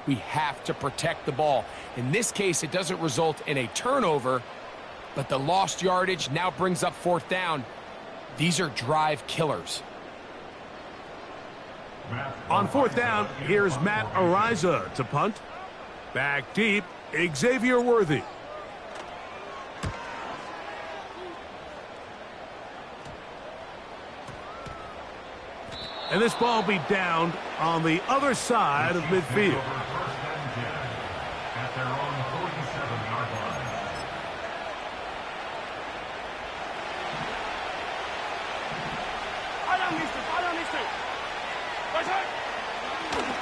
We have to protect the ball. In this case, it doesn't result in a turnover, but the lost yardage now brings up fourth down. These are drive killers. On fourth down, here's Matt Araiza to punt. Back deep, Xavier Worthy. And this ball will be down on the other side of midfield.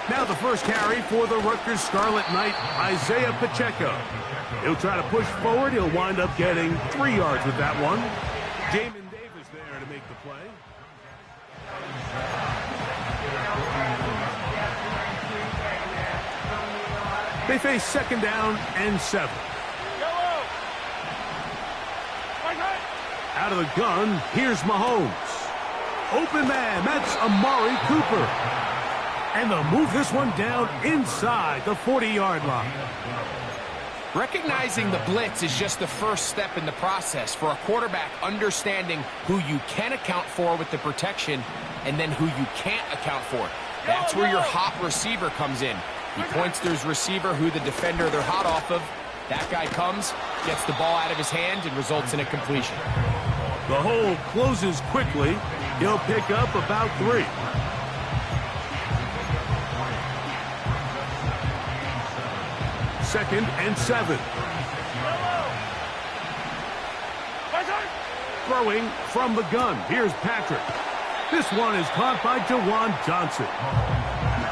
Now the first carry for the Rutgers Scarlet Knight, Isaiah Pacheco. He'll try to push forward. He'll wind up getting 3 yards with that one. Jamin Davis there to make the play. They face second down and 7. Out of the gun, here's Mahomes. Open man, that's Amari Cooper. And they'll move this one down inside the 40-yard line. Recognizing the blitz is just the first step in the process for a quarterback, understanding who you can account for with the protection and then who you can't account for. That's where your hot receiver comes in. He points to his receiver, who the defender they're hot off of. That guy comes, gets the ball out of his hand, and results in a completion. The hole closes quickly. He'll pick up about 3. Second and 7. Throwing from the gun. Here's Patrick. This one is caught by Jawan Johnson.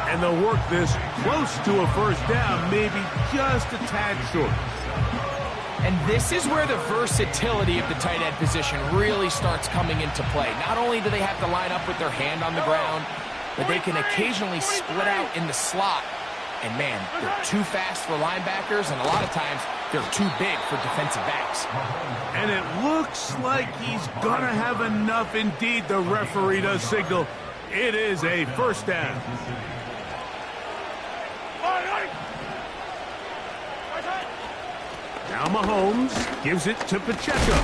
And they'll work this close to a first down, maybe just a tad short. And this is where the versatility of the tight end position really starts coming into play. Not only do they have to line up with their hand on the ground, but they can occasionally split out in the slot. And man, they're too fast for linebackers, and a lot of times they're too big for defensive backs. And it looks like he's gonna have enough. Indeed, the referee does signal it is a first down. Now Mahomes gives it to Pacheco.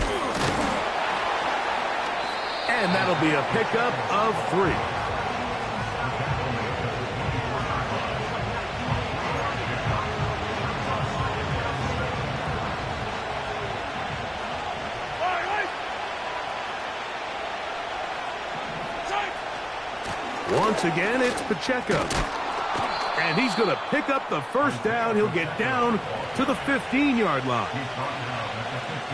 And that'll be a pickup of 3. Once again, it's Pacheco. And he's going to pick up the first down. He'll get down to the 15-yard line.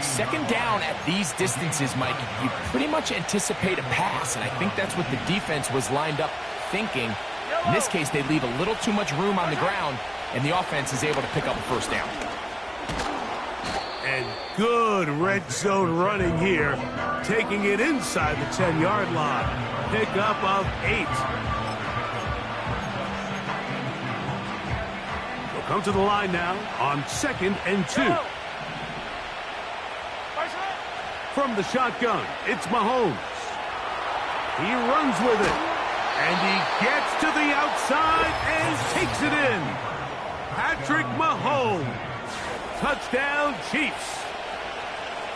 Second down at these distances, Mike, you pretty much anticipate a pass, and I think that's what the defense was lined up thinking. In this case, they leave a little too much room on the ground, and the offense is able to pick up a first down. And good red zone running here, taking it inside the 10-yard line. Pickup of 8. They'll come to the line now on second and 2. From the shotgun, it's Mahomes. He runs with it. And he gets to the outside and takes it in. Patrick Mahomes. Touchdown, Chiefs.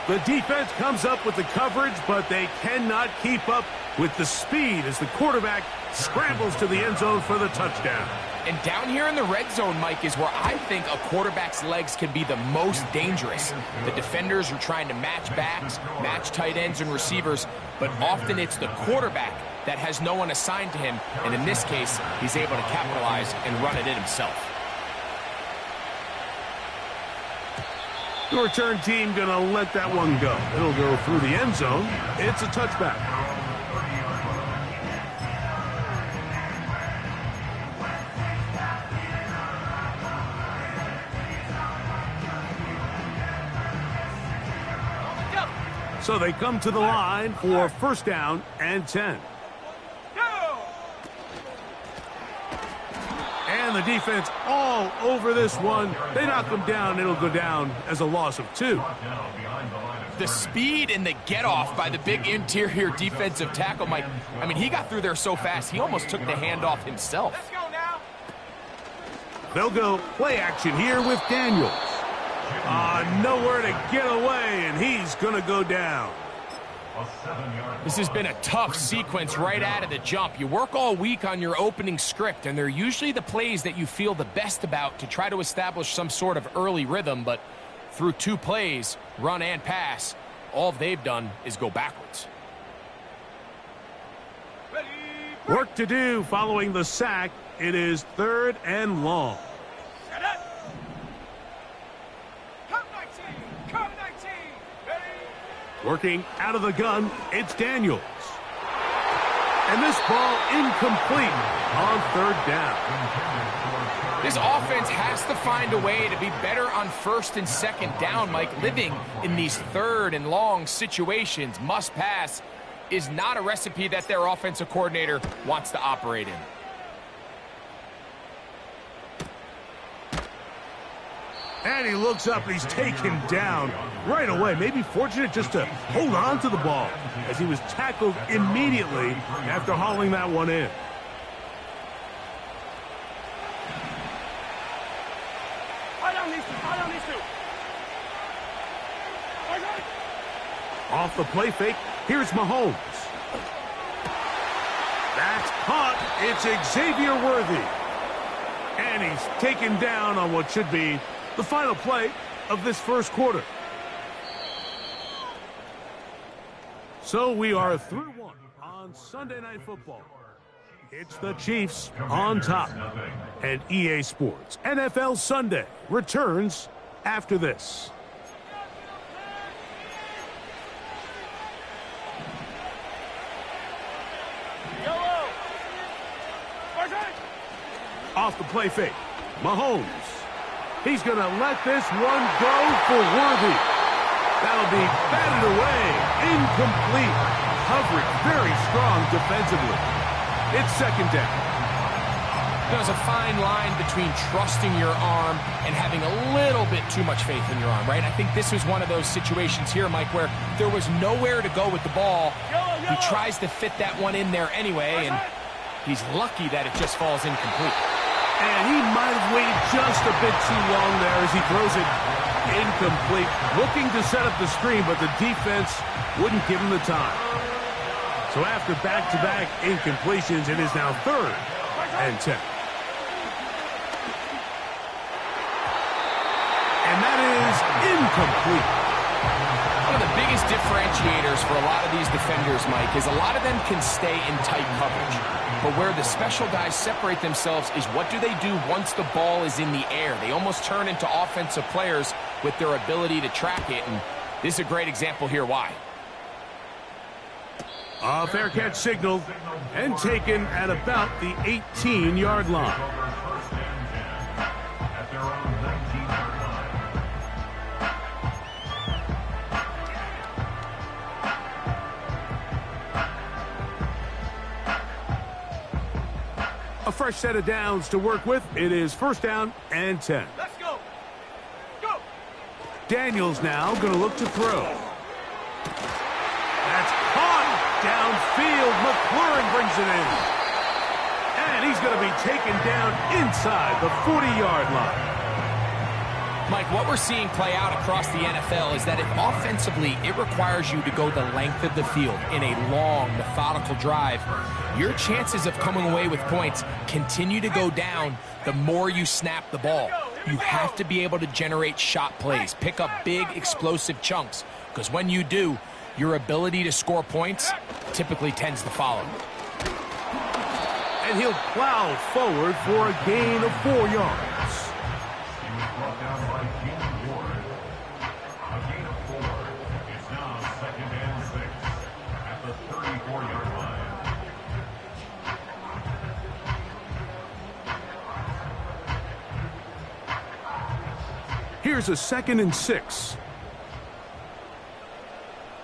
The defense comes up with the coverage, but they cannot keep up with the speed as the quarterback scrambles to the end zone for the touchdown. And down here in the red zone, Mike, is where I think a quarterback's legs can be the most dangerous. The defenders are trying to match backs, match tight ends and receivers, but often it's the quarterback that has no one assigned to him, and in this case, he's able to capitalize and run it in himself. The return team going to let that one go. It'll go through the end zone. It's a touchback. So they come to the line for first down and 10. And the defense all over this one. They knock him down. It'll go down as a loss of 2. The speed and the get-off by the big interior defensive tackle, Mike. I mean, he got through there so fast, he almost took the handoff himself. They'll go play action here with Daniels. Nowhere to get away, and he's going to go down. This has been a tough sequence right out of the jump. You work all week on your opening script, and they're usually the plays that you feel the best about to try to establish some sort of early rhythm, but through 2 plays, run and pass, all they've done is go backwards. Work to do following the sack. It is 3rd and long. Working out of the gun, it's Daniels. And this ball incomplete on 3rd down. This offense has to find a way to be better on 1st and 2nd down, Mike. Living in these 3rd and long situations, must pass, is not a recipe that their offensive coordinator wants to operate in. And he looks up and he's taken down right away. Maybe fortunate just to hold on to the ball as he was tackled immediately after hauling that one in. Off the play fake, here's Mahomes. That's caught. It's Xavier Worthy. And he's taken down on what should be the final play of this first quarter. So we are 3-1 on Sunday Night Football. It's the Chiefs on top. And EA Sports NFL Sunday returns after this. Off the play fake, Mahomes. He's going to let this one go for Worthy. That'll be batted away. Incomplete. Coverage very strong defensively. It's 2nd down. There's a fine line between trusting your arm and having a little bit too much faith in your arm, right? I think this was one of those situations here, Mike, where there was nowhere to go with the ball. He tries to fit that one in there anyway, and he's lucky that it just falls incomplete. And he might have waited just a bit too long there as he throws it incomplete. Looking to set up the screen, but the defense wouldn't give him the time. So after back-to-back incompletions, it is now 3rd and 10. And that is incomplete. One of the biggest differentiators for a lot of these defenders, Mike, is a lot of them can stay in tight coverage. But where the special guys separate themselves is what do they do once the ball is in the air? They almost turn into offensive players with their ability to track it, and this is a great example here why. A fair catch signaled and taken at about the 18-yard line. A fresh set of downs to work with. It is 1st down and 10. Let's go. Go. Daniels now going to look to throw. That's caught downfield. McLaurin brings it in. And he's going to be taken down inside the 40-yard line. Mike, what we're seeing play out across the NFL is that if offensively it requires you to go the length of the field in a long, methodical drive, your chances of coming away with points continue to go down the more you snap the ball. You have to be able to generate shot plays, pick up big, explosive chunks, because when you do, your ability to score points typically tends to follow. And he'll plow forward for a gain of 4 yards. Here's a 2nd and 6.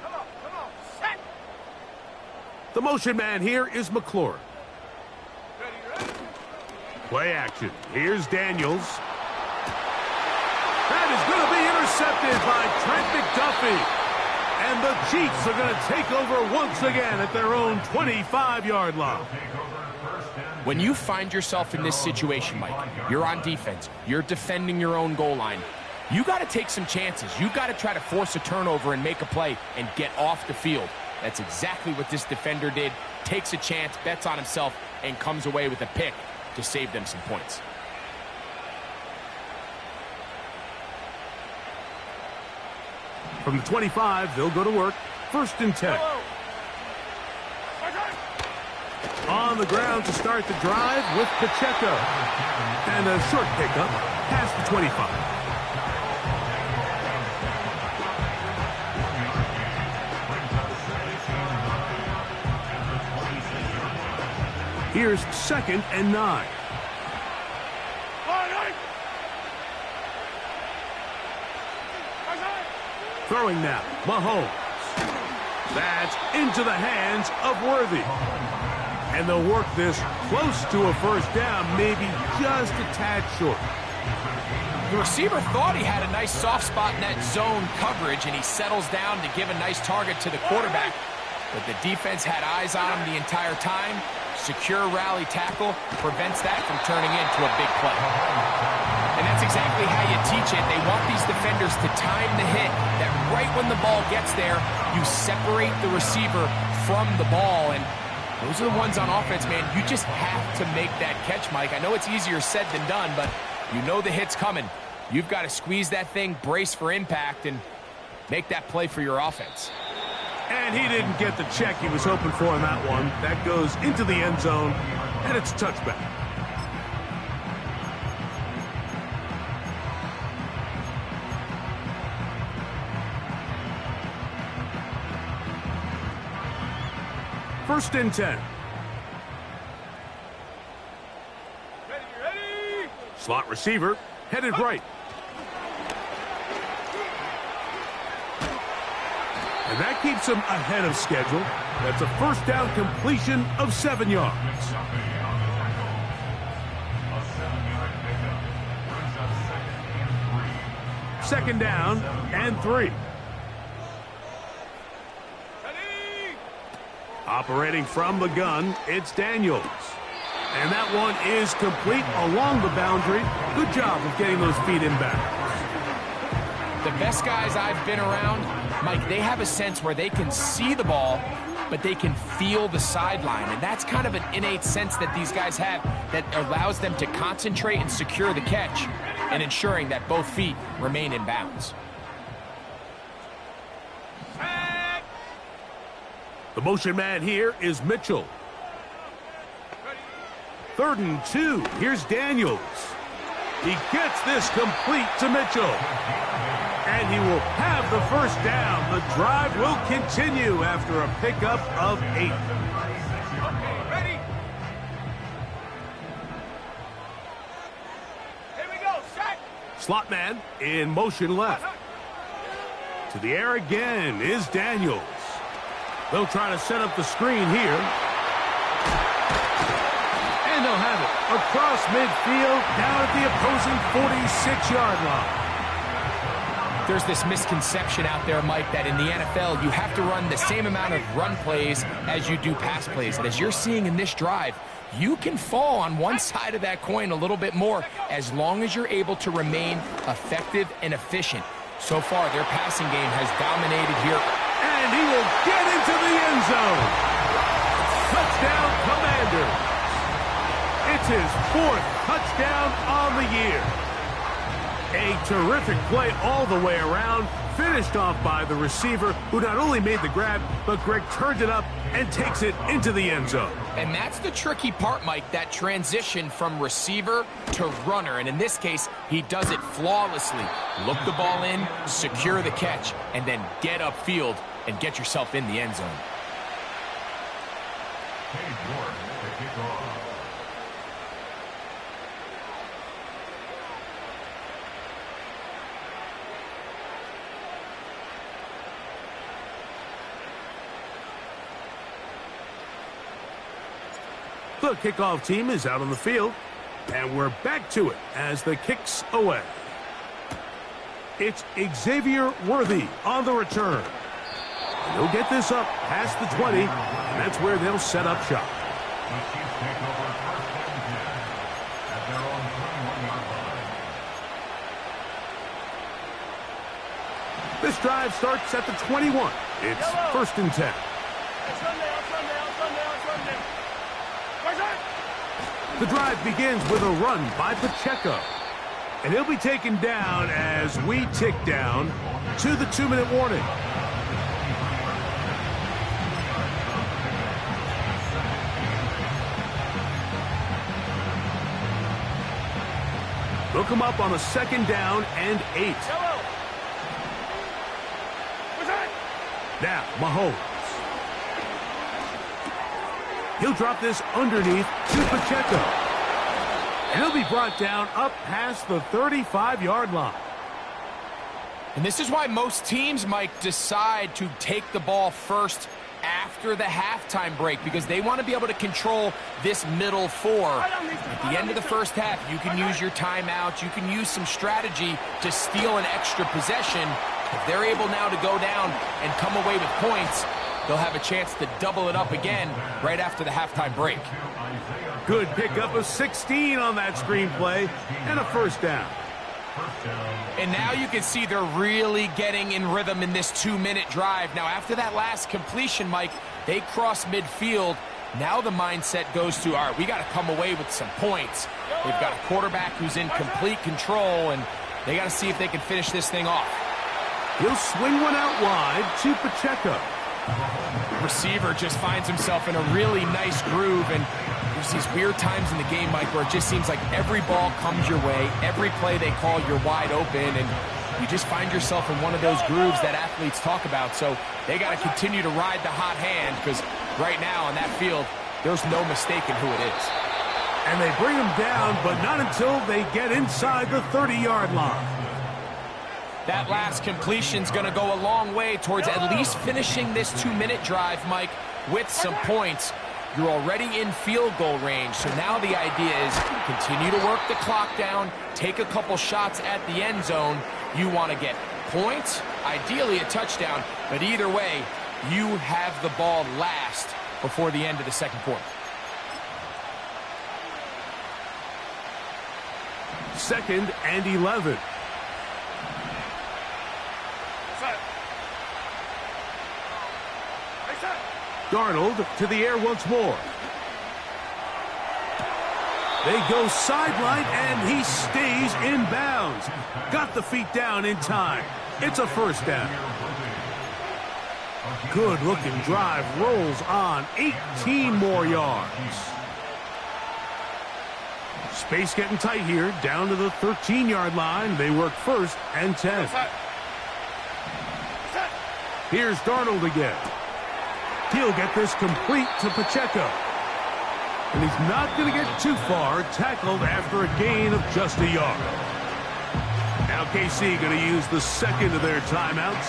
Come on, set. The motion man here is McLaurin. Ready. Play action. Here's Daniels. That is going to be intercepted by Trent McDuffie. And the Chiefs are going to take over once again at their own 25-yard line. When you find yourself in this situation, Mike, you're on defense, you're defending your own goal line, you got to take some chances. You got to try to force a turnover and make a play and get off the field. That's exactly what this defender did. Takes a chance, bets on himself, and comes away with a pick to save them some points. From the 25, they'll go to work. 1st and 10. On the ground to start the drive with Pacheco. And a short pickup past the 25. Here's 2nd and 9. Throwing now, Mahomes. That's into the hands of Worthy. And they'll work this close to a 1st down, maybe just a tad short. The receiver thought he had a nice soft spot in that zone coverage, and he settles down to give a nice target to the quarterback. But the defense had eyes on him the entire time. Secure rally tackle prevents that from turning into a big play. And that's exactly how you teach it. They want these defenders to time the hit, that right when the ball gets there, you separate the receiver from the ball. And those are the ones on offense, man. You just have to make that catch, Mike. I know it's easier said than done, but you know the hit's coming. You've got to squeeze that thing, brace for impact, and make that play for your offense. And he didn't get the check he was hoping for on that one. That goes into the end zone, and it's a touchback. First and 10. Ready. Slot receiver headed right. And that keeps him ahead of schedule. That's a 1st down completion of 7 yards. Second down and 3. Operating from the gun, it's Daniels. And that one is complete along the boundary. Good job of getting those feet in bounds. The best guys I've been around, Mike, they have a sense where they can see the ball, but they can feel the sideline. And that's kind of an innate sense that these guys have that allows them to concentrate and secure the catch and ensuring that both feet remain in bounds. The motion man here is Mitchell. 3rd and 2. Here's Daniels. He gets this complete to Mitchell. And he will have the 1st down. The drive will continue after a pickup of 8. Okay, ready? Here we go, set! Slot man in motion left. To the air again is Daniels. They'll try to set up the screen here. And they'll have it across midfield down at the opposing 46-yard line. There's this misconception out there, Mike, that in the NFL, you have to run the same amount of run plays as you do pass plays. And as you're seeing in this drive, you can fall on one side of that coin a little bit more as long as you're able to remain effective and efficient. So far, their passing game has dominated here. And he will get into the end zone. Touchdown, Commanders. It's his 4th touchdown on the year. A terrific play all the way around, finished off by the receiver, who not only made the grab, but Greg turned it up and takes it into the end zone. And that's the tricky part, Mike, that transition from receiver to runner. And in this case, he does it flawlessly. Look the ball in, secure the catch, and then get upfield and get yourself in the end zone. The kickoff team is out on the field, and we're back to it as the kick's away. It's Xavier Worthy on the return. And he'll get this up past the 20, and that's where they'll set up shop. This drive starts at the 21. It's 1st and 10. The drive begins with a run by Pacheco. And he'll be taken down as we tick down to the 2-minute warning. Look him up on a 2nd down and 8. Now, Mahomes. He'll drop this underneath to Pacheco. And he'll be brought down up past the 35-yard line. And this is why most teams might decide to take the ball first after the halftime break, because they want to be able to control this middle 4. At the end of the first half, you can use your timeout. You can use some strategy to steal an extra possession. If they're able now to go down and come away with points, they'll have a chance to double it up again right after the halftime break. Good pickup of 16 on that screenplay and a 1st down. And now you can see they're really getting in rhythm in this 2-minute drive. Now, after that last completion, Mike, they cross midfield. Now the mindset goes to, all right, we got to come away with some points. They've got a quarterback who's in complete control, and they got to see if they can finish this thing off. He'll swing one out wide to Pacheco. The receiver just finds himself in a really nice groove, and there's these weird times in the game, Mike, where it just seems like every ball comes your way, every play they call, you're wide open, and you just find yourself in one of those grooves that athletes talk about. So they got to continue to ride the hot hand, because right now on that field, there's no mistaking who it is. And they bring him down, but not until they get inside the 30-yard line. That last completion's going to go a long way towards at least finishing this 2-minute drive, Mike, with some points. You're already in field goal range, so now the idea is continue to work the clock down, take a couple shots at the end zone. You want to get points, ideally a touchdown, but either way, you have the ball last before the end of the 2nd quarter. 2nd and 11. Darnold to the air once more. They go sideline, and he stays in bounds. Got the feet down in time. It's a 1st down. Good-looking drive rolls on. 18 more yards. Space getting tight here. Down to the 13-yard line. They work 1st and 10. Here's Darnold again. He'll get this complete to Pacheco. And he's not going to get too far, tackled after a gain of just a yard. Now KC going to use the 2nd of their timeouts.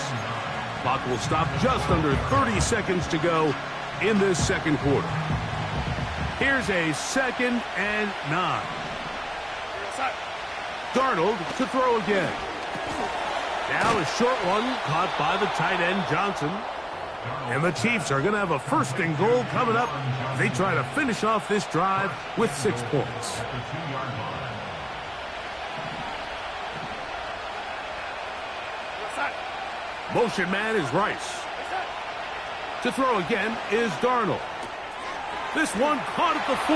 Clock will stop just under 30 seconds to go in this 2nd quarter. Here's a 2nd and 9. Darnold to throw again. Now a short one caught by the tight end Johnson. And the Chiefs are going to have a 1st and goal coming up. They try to finish off this drive with 6 points. Motion man is Rice. To throw again is Darnold. This one caught at the 4.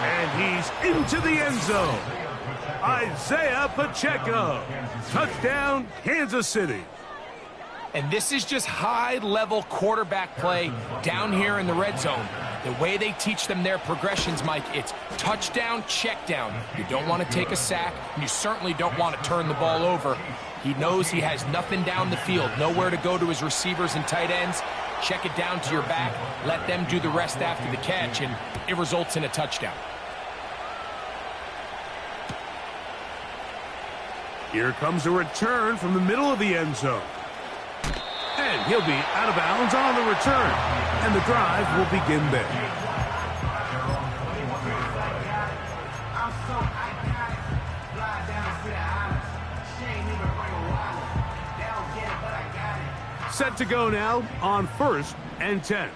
And he's into the end zone. Isaiah Pacheco. Touchdown, Kansas City. And this is just high-level quarterback play down here in the red zone. The way they teach them their progressions, Mike, it's touchdown, check down. You don't want to take a sack, and you certainly don't want to turn the ball over. He knows he has nothing down the field, nowhere to go to his receivers and tight ends. Check it down to your back, let them do the rest after the catch, and it results in a touchdown. Here comes a return from the middle of the end zone. And he'll be out of bounds on the return. And the drive will begin there. Set to go now on 1st and 10.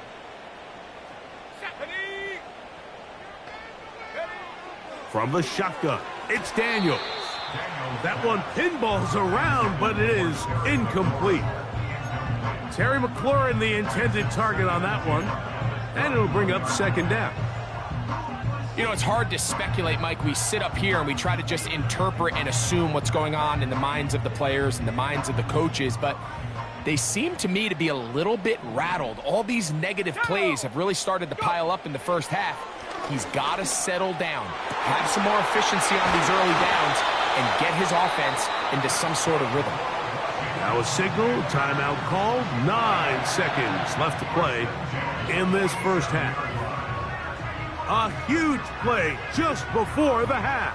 From the shotgun, it's Daniels. That one pinballs around, but it is incomplete. Terry McLaurin, the intended target on that one, and it'll bring up second down. You know, it's hard to speculate, Mike. We sit up here and we try to just interpret and assume what's going on in the minds of the players and the minds of the coaches, but they seem to me to be a little bit rattled. All these negative plays have really started to pile up in the first half. He's got to settle down, have some more efficiency on these early downs, and get his offense into some sort of rhythm. Now a signal, timeout called, 9 seconds left to play in this first half. A huge play just before the half.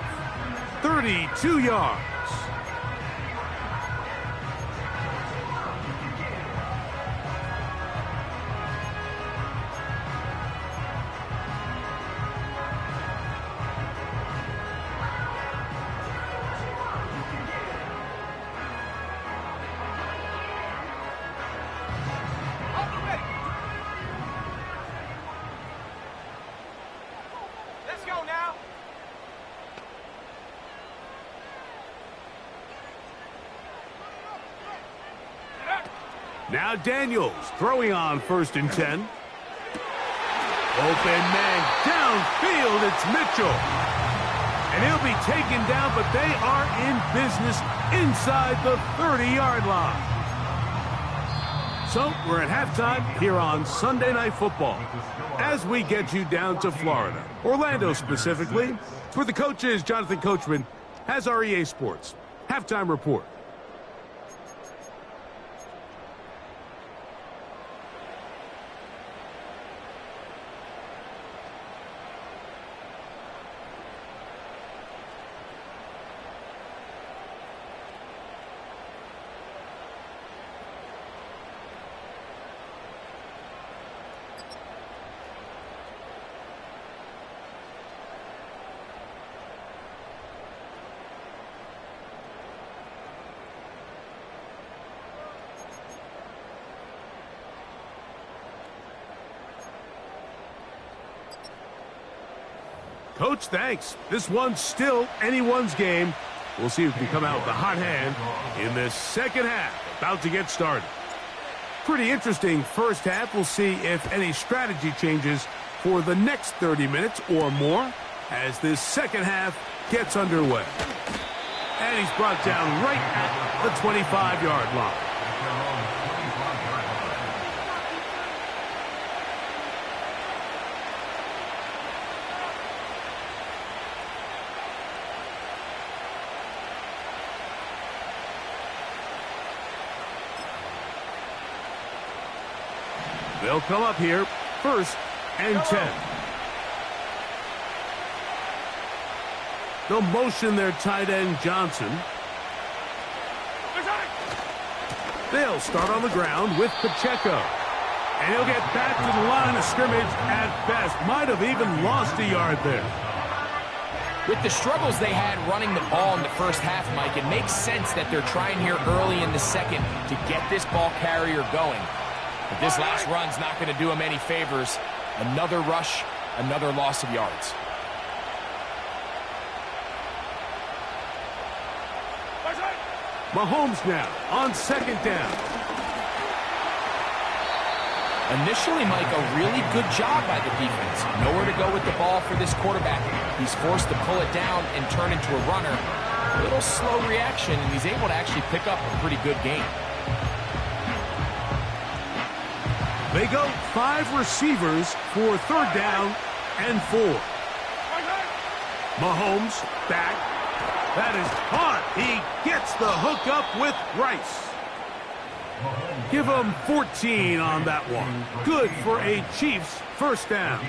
32 yards. Let's go now. Now Daniels throwing on 1st and 10. Open man downfield, it's Mitchell. And he'll be taken down, but they are in business inside the 30-yard line. So we're at halftime here on Sunday Night Football as we get you down to Florida, Orlando specifically. It's where the coach is. Jonathan Coachman has our EA Sports halftime report. Coach, thanks. This one's still anyone's game. We'll see who can come out with the hot hand in this second half. About to get started. Pretty interesting first half. We'll see if any strategy changes for the next 30 minutes or more as this second half gets underway. And he's brought down right at the 25-yard line. They'll come up here, 1st and 10. They'll motion their tight end, Johnson. They'll start on the ground with Pacheco. And he'll get back to the line of scrimmage at best. Might have even lost a yard there. With the struggles they had running the ball in the first half, Mike, it makes sense that they're trying here early in the second to get this ball carrier going. But this last run's not going to do him any favors. Another rush, another loss of yards. Mahomes now on 2nd down. Initially, Mike, a really good job by the defense. Nowhere to go with the ball for this quarterback. He's forced to pull it down and turn into a runner. A little slow reaction, and he's able to actually pick up a pretty good gain. They go 5 receivers for 3rd down and 4. Mahomes back. That is caught. He gets the hook up with Rice. Give him 14 on that one. Good for a Chiefs 1st down.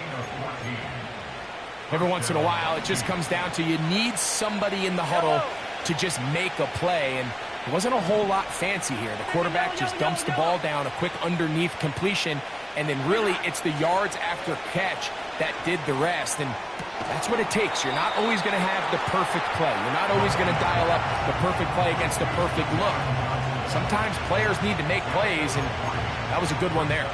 Every once in a while, it just comes down to you need somebody in the huddle to just make a play, and it wasn't a whole lot fancy here. The quarterback just dumps the ball down, a quick underneath completion, and then really it's the yards after catch that did the rest, and that's what it takes. You're not always going to have the perfect play. You're not always going to dial up the perfect play against the perfect look. Sometimes players need to make plays, and that was a good one there.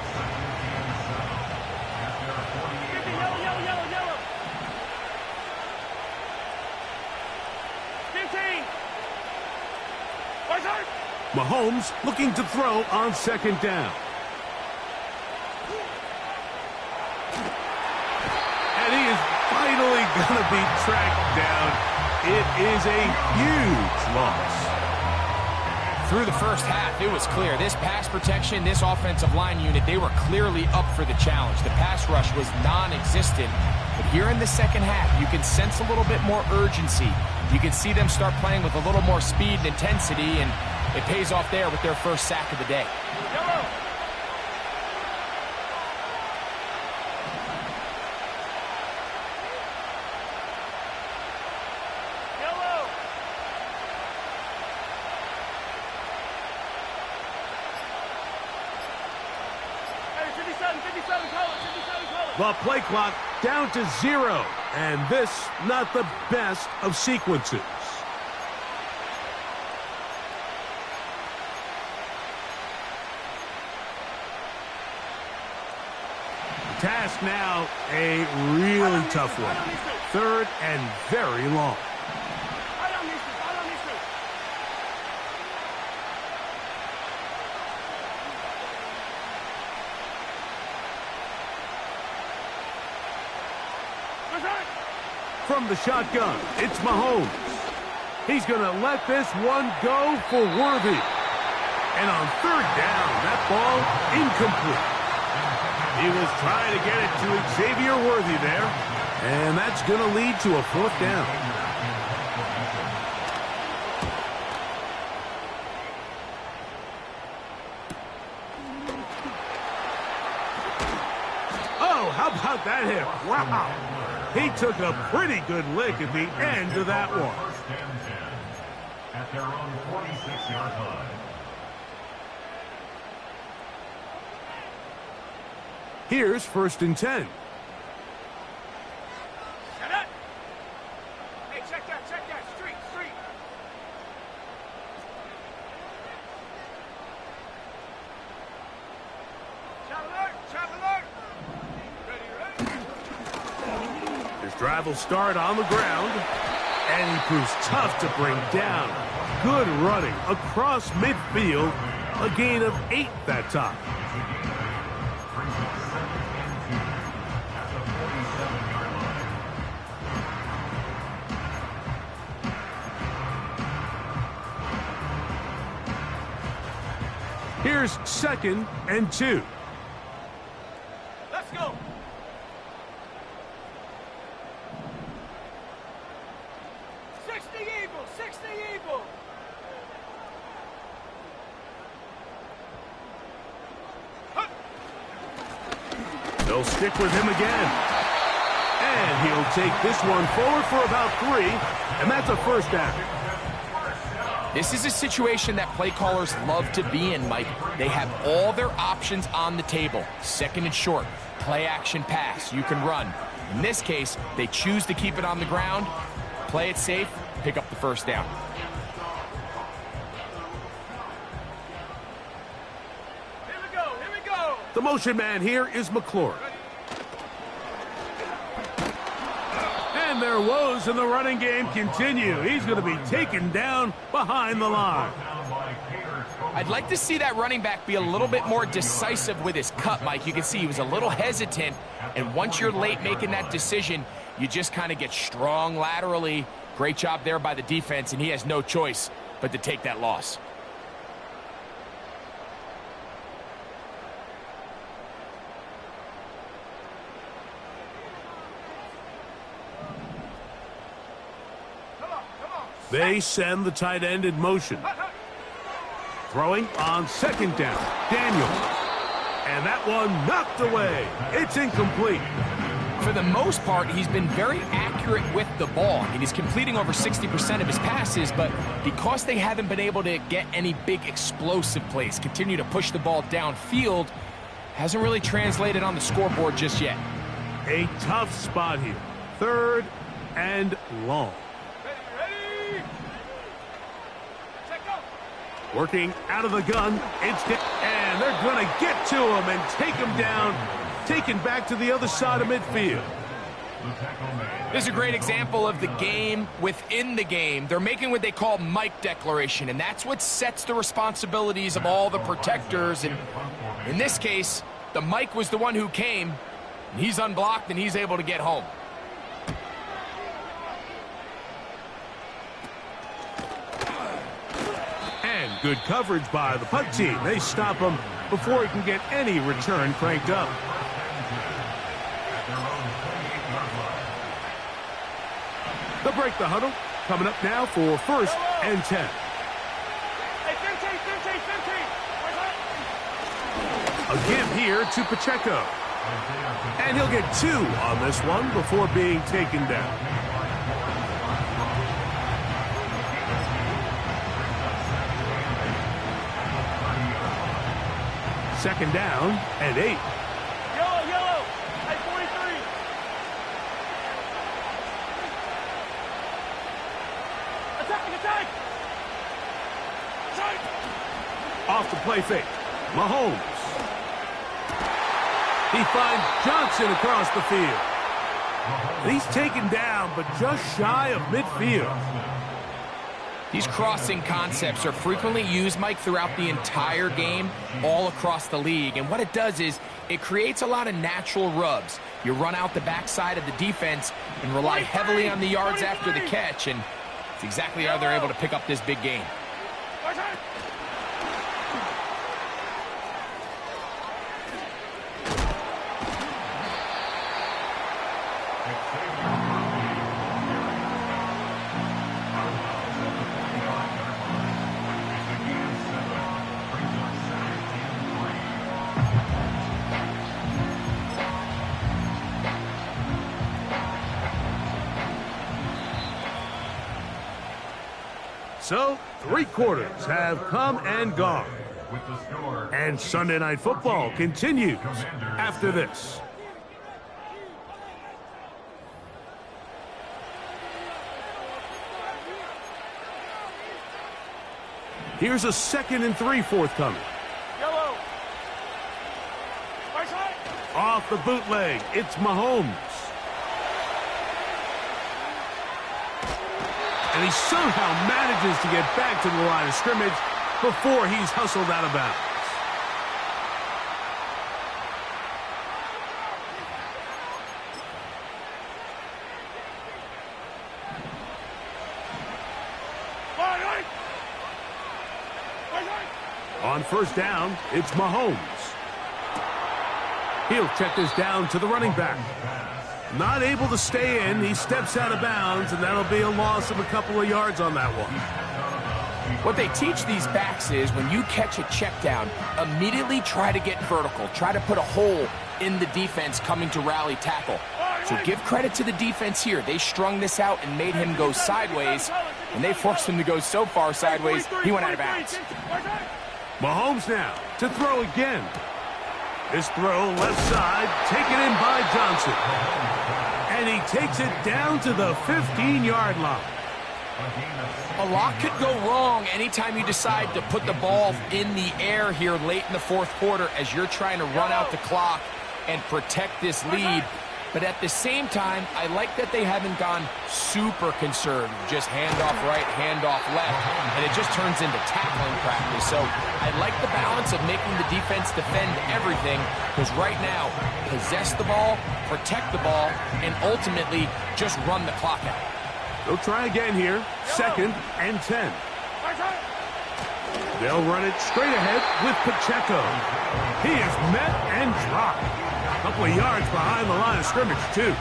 Mahomes looking to throw on second down. And he is finally going to be tracked down. It is a huge loss. Through the first half, it was clear. This pass protection, this offensive line unit, they were clearly up for the challenge. The pass rush was non-existent. But here in the second half, you can sense a little bit more urgency. You can see them start playing with a little more speed and intensity, and it pays off there with their first sack of the day. Yellow. Yellow. Hey, 57, call it, 57, call it. The play clock down to 0. And this, not the best of sequences. Task now, a really tough one. Third and very long. From the shotgun, it's Mahomes. He's going to let this one go for Worthy. And on third down, that ball incomplete. He was trying to get it to Xavier Worthy there. And that's going to lead to a fourth down. Oh, how about that hit? Wow. He took a pretty good lick at the end of that one. First and 10 at their own 46-yard line. Here's first and 10. Shut up. Hey, check that. Street. Trap alert. Ready. His drive will start on the ground, and he proves tough to bring down. Good running across midfield, a gain of 8 that time. Here's second and 2. Let's go. Sixty Eagle. They'll stick with him again. And he'll take this one forward for about 3, and that's a first down. This is a situation that play callers love to be in, Mike. They have all their options on the table. Second and short, play action pass, you can run. In this case, they choose to keep it on the ground, play it safe, pick up the first down. Here we go. The motion man here is McLaurin. And their woes in the running game continue. He's going to be taken down behind the line. I'd like to see that running back be a little bit more decisive with his cut, Mike. You can see he was a little hesitant, and once you're late making that decision, you just kind of get strong laterally. Great job there by the defense, and he has no choice but to take that loss. They send the tight end in motion. Throwing on second down, Daniel. And that one knocked away. It's incomplete. For the most part, he's been very accurate with the ball. I mean, he's completing over 60% of his passes, but because they haven't been able to get any big explosive plays, continue to push the ball downfield, hasn't really translated on the scoreboard just yet. A tough spot here. Third and long. Ready. Check go. Working out of the gun, and they're going to get to him and take him down, taken back to the other side of midfield. This is a great example of the game within the game. They're making what they call Mike declaration, and that's what sets the responsibilities of all the protectors. And in this case, the Mike was the one who came. He's unblocked, and he's able to get home. And good coverage by the punt team. They stop him before he can get any return cranked up. They'll break the huddle. Coming up now for 1st and 10. Hey, 15. A give here to Pacheco. And he'll get 2 on this one before being taken down. Second down and 8. Yellow. Hey, 43. Attack. Off the play fake. Mahomes. He finds Johnson across the field. And he's taken down, but just shy of midfield. These crossing concepts are frequently used, Mike, throughout the entire game, all across the league. And what it does is it creates a lot of natural rubs. You run out the backside of the defense and rely heavily on the yards after the catch, and it's exactly how they're able to pick up this big game. So, 3 quarters have come and gone. And Sunday Night Football continues after this. Here's a 2nd and 3 forthcoming. Yellow. Right side. Off the bootleg, it's Mahomes. And he somehow manages to get back to the line of scrimmage before he's hustled out of bounds. On 1st down, it's Mahomes. He'll check this down to the running back. Not able to stay in. He steps out of bounds, and that'll be a loss of a couple of yards on that one. What they teach these backs is when you catch a check down, immediately try to get vertical. Try to put a hole in the defense coming to rally tackle. So give credit to the defense here. They strung this out and made him go sideways, and they forced him to go so far sideways, he went out of bounds. Mahomes now to throw again. This throw left side, taken in by Johnson. And he takes it down to the 15-yard line. A lot could go wrong anytime you decide to put the ball in the air here late in the 4th quarter as you're trying to run out the clock and protect this lead. But at the same time, I like that they haven't gone super conservative. Just handoff right, handoff left, and it just turns into tackling practice. So I like the balance of making the defense defend everything, because right now, possess the ball, protect the ball, and ultimately just run the clock out. They'll try again here. 2nd and 10. They'll run it straight ahead with Pacheco. He is met and dropped. A couple of yards behind the line of scrimmage, too.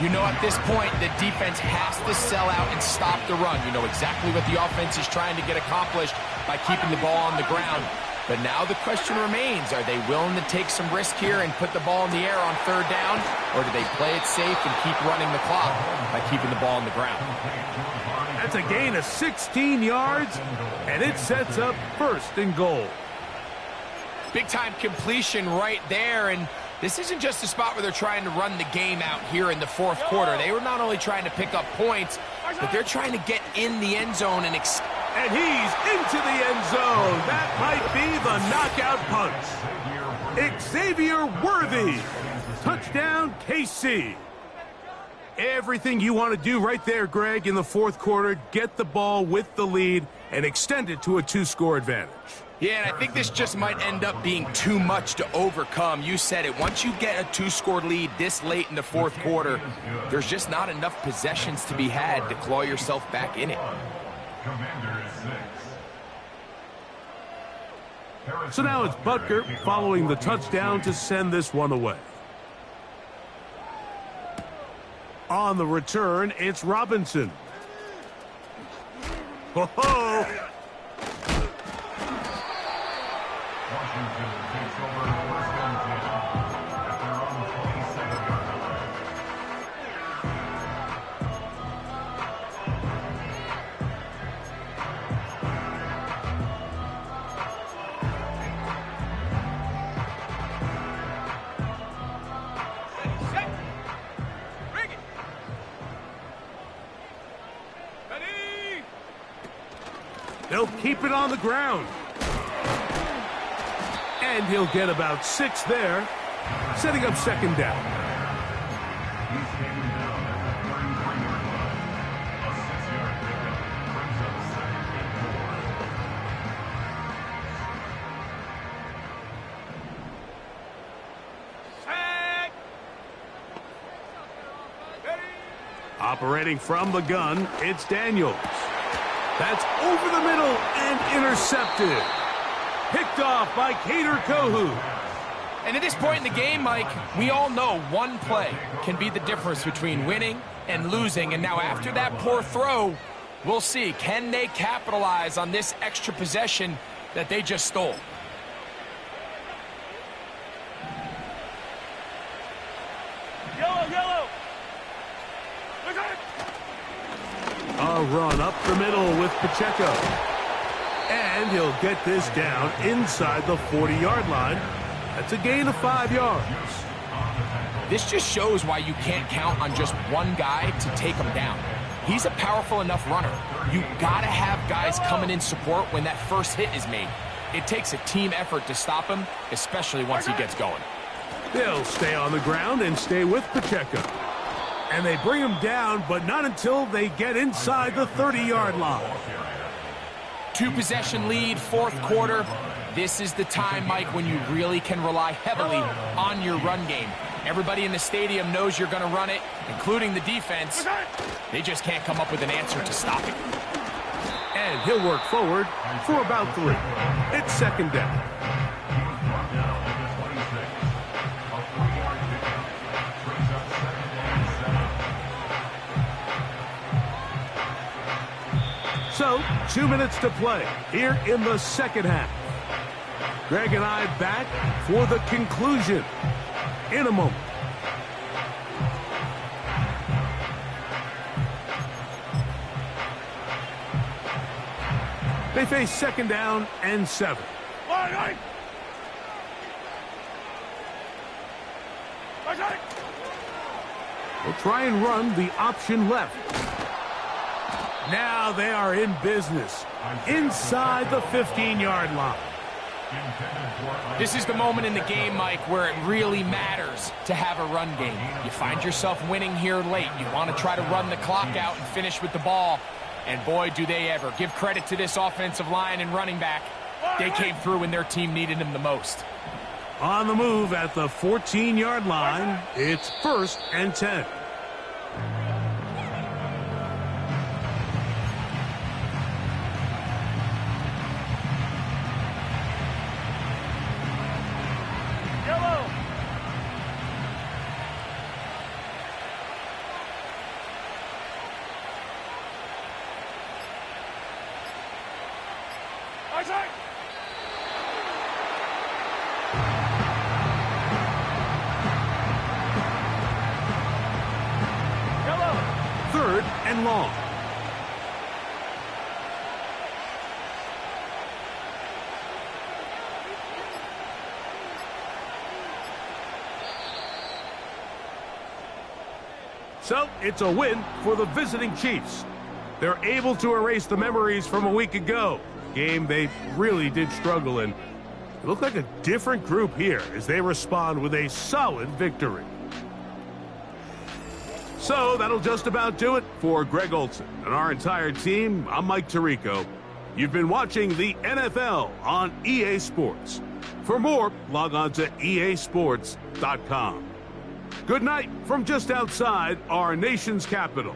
You know, at this point, the defense has to sell out and stop the run. You know exactly what the offense is trying to get accomplished by keeping the ball on the ground. But now the question remains, are they willing to take some risk here and put the ball in the air on 3rd down? Or do they play it safe and keep running the clock by keeping the ball on the ground? That's a gain of 16 yards, and it sets up 1st and goal. Big-time completion right there, and this isn't just a spot where they're trying to run the game out here in the 4th quarter. They were not only trying to pick up points, but they're trying to get in the end zone and he's into the end zone. That might be the knockout punch. Xavier Worthy. Touchdown, KC. Everything you want to do right there, Greg, in the fourth quarter, get the ball with the lead and extend it to a 2-score advantage. Yeah, and I think this just might end up being too much to overcome. You said it. Once you get a 2-score lead this late in the fourth quarter, there's just not enough possessions to be had to claw yourself back in it. Commander is 6. So now it's Butker following the touchdown to send this one away. On the return, it's Robinson. Ho-ho! Washington takes over first and 10 at their own 27-yard line. Set. Bring it. Ready. They'll keep it on the ground. And he'll get about 6 there, setting up second down. He's taken down at the 33-yard line. A 6-yard pickup brings up second and 4. Set. Ready. Operating from the gun, it's Daniels. That's over the middle and intercepted. Picked off by Kader Kohou. And at this point in the game, Mike, we all know one play can be the difference between winning and losing. And now after that poor throw, we'll see, can they capitalize on this extra possession that they just stole? Yellow, yellow. Look at it. A run up the middle with Pacheco. And he'll get this down inside the 40-yard line. That's a gain of 5 yards. This just shows why you can't count on just one guy to take him down. He's a powerful enough runner. You gotta have guys coming in support when that first hit is made. It takes a team effort to stop him, especially once he gets going. They'll stay on the ground and stay with Pacheco. And they bring him down, but not until they get inside the 30-yard line. 2-possession lead, fourth quarter. This is the time, Mike, when you really can rely heavily on your run game. Everybody in the stadium knows you're going to run it, including the defense. They just can't come up with an answer to stop it. And he'll work forward for about 3. It's second down. Brought down at the 26. A 3-yard pickup brings up second and 7. So, 2 minutes to play here in the second half. Greg and I back for the conclusion in a moment. They face second down and 7. Line, line. They'll try and run the option left. Now they are in business inside the 15-yard line. This is the moment in the game, Mike, where it really matters to have a run game. You find yourself winning here late. You want to try to run the clock out and finish with the ball. And boy, do they ever. Give credit to this offensive line and running back. They came through when their team needed them the most. On the move at the 14-yard line, it's first and 10. Yellow. Outside. Yellow. Third and long. So, it's a win for the visiting Chiefs. They're able to erase the memories from a week ago. Game they really did struggle in. It looked like a different group here as they respond with a solid victory. So So that'll just about do it for Greg Olson and our entire team. I'm Mike Tirico. You've been watching the NFL on EA Sports. For more, log on to easports.com. Good night from just outside our nation's capital.